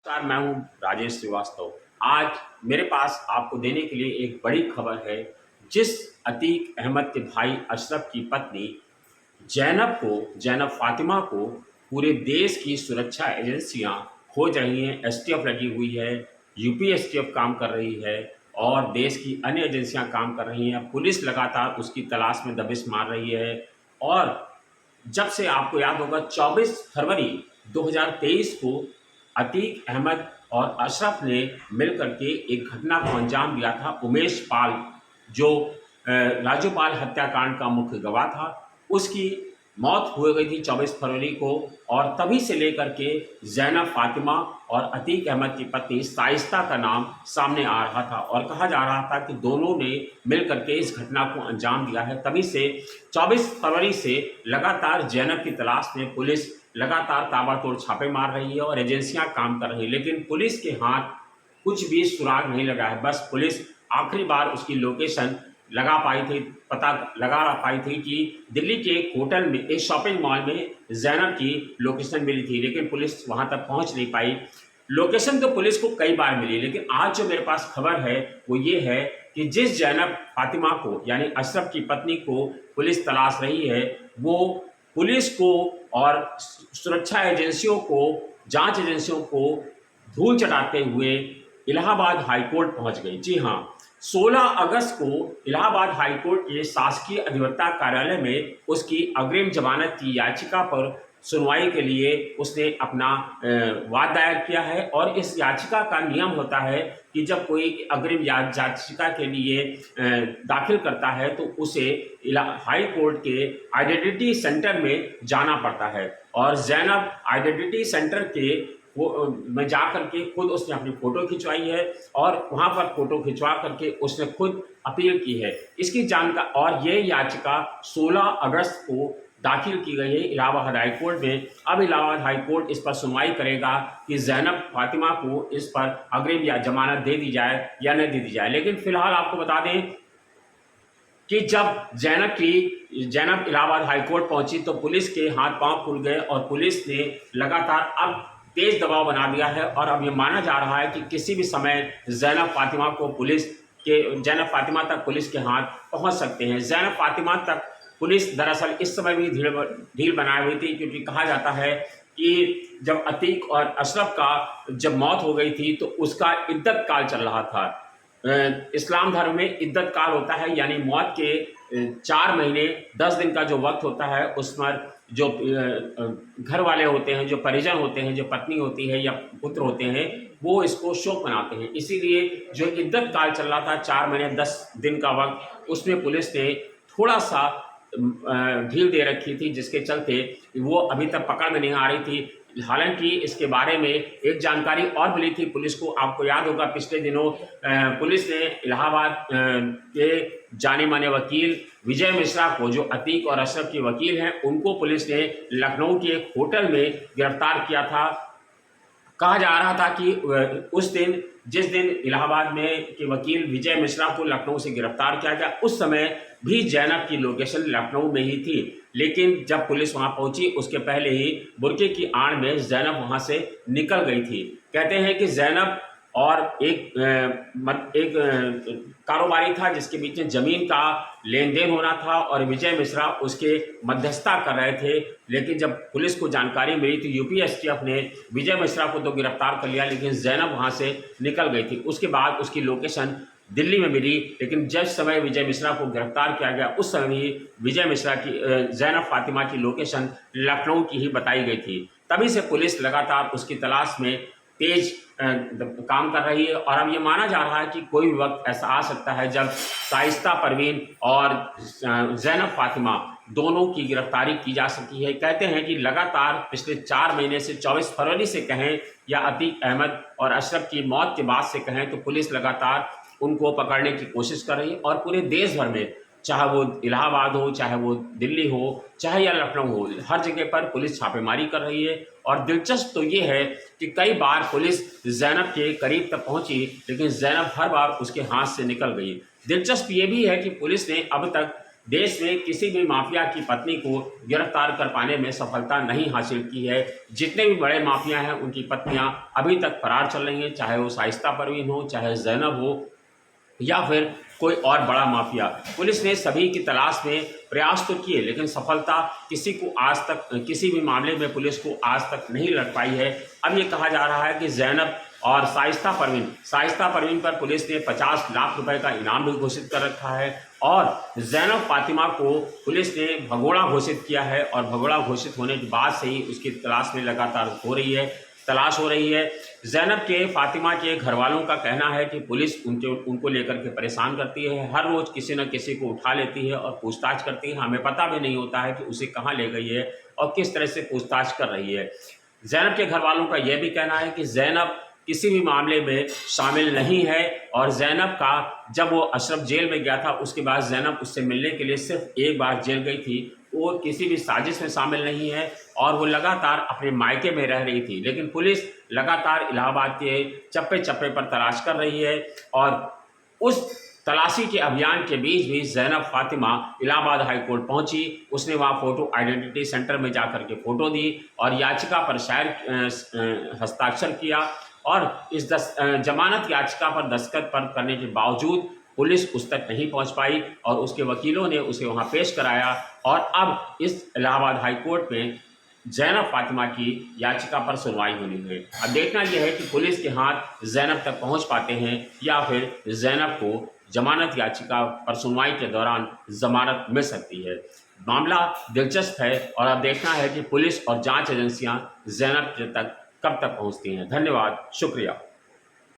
नमस्कार, मैं हूँ राजेश श्रीवास्तव। आज मेरे पास आपको देने के लिए एक बड़ी खबर है। जिस अतीक अहमद के भाई अशरफ की पत्नी जैनब फातिमा को पूरे देश की सुरक्षा एजेंसियां खोज रही हैं। एसटीएफ लगी हुई है, यूपी एसटीएफ काम कर रही है और देश की अन्य एजेंसियां काम कर रही हैं। पुलिस लगातार उसकी तलाश में दबिश मार रही है। और जब से आपको याद होगा 24 फरवरी 2023 को अतीक अहमद और अशरफ ने मिलकर के एक घटना को अंजाम दिया था। उमेश पाल जो राज्यपाल हत्याकांड का मुख्य गवाह था, उसकी मौत हो गई थी 24 फरवरी को। और तभी से लेकर के जैनब फातिमा और अतीक अहमद की पत्नी शाइस्ता का नाम सामने आ रहा था और कहा जा रहा था कि दोनों ने मिलकर के इस घटना को अंजाम दिया है। तभी से 24 फरवरी से लगातार जैनब की तलाश में पुलिस लगातार ताबड़तोड़ छापे मार रही है और एजेंसियां काम कर रही है, लेकिन पुलिस के हाथ कुछ भी सुराग नहीं लगा है। बस पुलिस आखिरी बार उसकी लोकेशन लगा पाई थी, पता लगा पाई थी कि दिल्ली के एक होटल में, एक शॉपिंग मॉल में जैनब की लोकेशन मिली थी, लेकिन पुलिस वहां तक पहुंच नहीं पाई। लोकेशन तो पुलिस को कई बार मिली, लेकिन आज जो मेरे पास खबर है वो ये है कि जिस जैनब फातिमा को यानी अशरफ की पत्नी को पुलिस तलाश रही है, वो पुलिस को और सुरक्षा एजेंसियों को, जांच एजेंसियों को धूल चटाते हुए इलाहाबाद हाईकोर्ट पहुंच गई। जी हाँ, 16 अगस्त को इलाहाबाद हाईकोर्ट के शासकीय अधिवक्ता कार्यालय में उसकी अग्रिम जमानत की याचिका पर सुनवाई के लिए उसने अपना वाद दायर किया है। और इस याचिका का नियम होता है कि जब कोई अग्रिम याचिका के लिए दाखिल करता है तो उसे हाई कोर्ट के आइडेंटिटी सेंटर में जाना पड़ता है। और जैनब आइडेंटिटी सेंटर के में जा करके खुद उसने अपनी फ़ोटो खिंचवाई है और वहाँ पर फ़ोटो खिंचवा करके उसने खुद अपील की है इसकी जानकारी। और ये याचिका 16 अगस्त को दाखिल की गई है इलाहाबाद हाई कोर्ट में। अब इलाहाबाद हाई कोर्ट इस पर सुनवाई करेगा कि जैनब फातिमा को इस पर अग्रिम या जमानत दे दी जाए या नहीं दे दी जाए। लेकिन फिलहाल आपको बता दें कि जब जैनब इलाहाबाद हाई कोर्ट पहुंची तो पुलिस के हाथ पांव खुल गए और पुलिस ने लगातार अब तेज दबाव बना दिया है। और अब ये माना जा रहा है कि किसी भी समय जैनब फातिमा तक पुलिस के हाथ पहुंच सकते हैं। जैनब फातिमा तक पुलिस दरअसल इस समय भी ढील बनाई हुई थी, क्योंकि कहा जाता है कि जब अतीक और अशरफ का जब मौत हो गई थी तो उसका इद्दत काल चल रहा था। इस्लाम धर्म में इद्दत काल होता है, यानी मौत के 4 महीने 10 दिन का जो वक्त होता है, उसमें जो घर वाले होते हैं, जो परिजन होते हैं, जो पत्नी होती है या पुत्र होते हैं, वो इसको शोक मनाते हैं। इसीलिए जो इद्दत काल चल रहा था 4 महीने 10 दिन का वक्त, उसमें पुलिस ने थोड़ा सा ढील दे रखी थी, जिसके चलते वो अभी तक पकड़ में नहीं आ रही थी। हालांकि इसके बारे में एक जानकारी और मिली थी पुलिस को। आपको याद होगा पिछले दिनों पुलिस ने इलाहाबाद के जाने माने वकील विजय मिश्रा को, जो अतीक और अशरफ के वकील हैं, उनको पुलिस ने लखनऊ के एक होटल में गिरफ्तार किया था। कहा जा रहा था कि उस दिन, जिस दिन इलाहाबाद में के वकील विजय मिश्रा को लखनऊ से गिरफ्तार किया गया, उस समय भी जैनब की लोकेशन लखनऊ में ही थी। लेकिन जब पुलिस वहां पहुंची उसके पहले ही बुर्के की आड़ में जैनब वहां से निकल गई थी। कहते हैं कि जैनब और एक कारोबारी था जिसके बीच में जमीन का लेन देन होना था और विजय मिश्रा उसके मध्यस्थता कर रहे थे। लेकिन जब पुलिस को जानकारी मिली तो यूपी एसटीएफ ने विजय मिश्रा को तो गिरफ्तार कर लिया, लेकिन जैनब वहां से निकल गई थी। उसके बाद उसकी लोकेशन दिल्ली में मिली, लेकिन जिस समय विजय मिश्रा को गिरफ्तार किया गया उस समय ही विजय मिश्रा की जैनब फातिमा की लोकेशन लखनऊ की ही बताई गई थी। तभी से पुलिस लगातार उसकी तलाश में तेज काम कर रही है। और अब ये माना जा रहा है कि कोई भी वक्त ऐसा आ सकता है जब शाइस्ता परवीन और जैनब फातिमा दोनों की गिरफ्तारी की जा सकती है। कहते हैं कि लगातार पिछले 4 महीने से 24 फरवरी से कहें या अतीक अहमद और अशरफ की मौत के बाद से कहें, तो पुलिस लगातार उनको पकड़ने की कोशिश कर रही है। और पूरे देश भर में, चाहे वो इलाहाबाद हो, चाहे वो दिल्ली हो, चाहे या लखनऊ हो, हर जगह पर पुलिस छापेमारी कर रही है। और दिलचस्प तो ये है कि कई बार पुलिस जैनब के करीब तक पहुंची, लेकिन जैनब हर बार उसके हाथ से निकल गई। दिलचस्प ये भी है कि पुलिस ने अब तक देश में किसी भी माफिया की पत्नी को गिरफ्तार कर पाने में सफलता नहीं हासिल की है। जितने भी बड़े माफिया हैं उनकी पत्नियां अभी तक फरार चल रही हैं, चाहे वो शाइस्ता परवीन हो, चाहे ज़ैनब हो, या फिर कोई और बड़ा माफिया। पुलिस ने सभी की तलाश में प्रयास तो किए, लेकिन सफलता किसी को आज तक, किसी भी मामले में पुलिस को आज तक नहीं लग पाई है। अब ये कहा जा रहा है कि ज़ैनब और शाइस्ता परवीन पर पुलिस ने 50 लाख रुपए का इनाम भी घोषित कर रखा है, और ज़ैनब फातिमा को पुलिस ने भगोड़ा घोषित किया है, और भगोड़ा घोषित होने के बाद से ही उसकी तलाश में लगातार तलाश हो रही है। ज़ैनब के फातिमा के घर वालों का कहना है कि पुलिस उनको लेकर के परेशान करती है, हर रोज़ किसी न किसी को उठा लेती है और पूछताछ करती है। हमें पता भी नहीं होता है कि उसे कहाँ ले गई है और किस तरह से पूछताछ कर रही है। ज़ैनब के घर वालों का यह भी कहना है कि ज़ैनब किसी भी मामले में शामिल नहीं है, और ज़ैनब का जब वो अशरफ जेल में गया था उसके बाद ज़ैनब उससे मिलने के लिए सिर्फ एक बार जेल गई थी। वो किसी भी साजिश में शामिल नहीं है, और वो लगातार अपने मायके में रह रही थी। लेकिन पुलिस लगातार इलाहाबाद के चप्पे चप्पे पर तलाश कर रही है, और उस तलाशी के अभियान के बीच भी ज़ैनब फातिमा इलाहाबाद हाई कोर्ट पहुंची। उसने वहां फोटो आइडेंटिटी सेंटर में जाकर के फ़ोटो दी और याचिका पर हस्ताक्षर किया, और इस जमानत याचिका पर दस्तखत करने के बावजूद पुलिस उस तक नहीं पहुंच पाई, और उसके वकीलों ने उसे वहां पेश कराया, और अब इस इलाहाबाद हाई कोर्ट में ज़ैनब फातिमा की याचिका पर सुनवाई होनी है। अब देखना यह है कि पुलिस के हाथ ज़ैनब तक पहुंच पाते हैं, या फिर ज़ैनब को जमानत याचिका पर सुनवाई के दौरान जमानत मिल सकती है। मामला दिलचस्प है, और अब देखना है कि पुलिस और जांच एजेंसियां ज़ैनब तक कब तक पहुंचती हैं। धन्यवाद, शुक्रिया।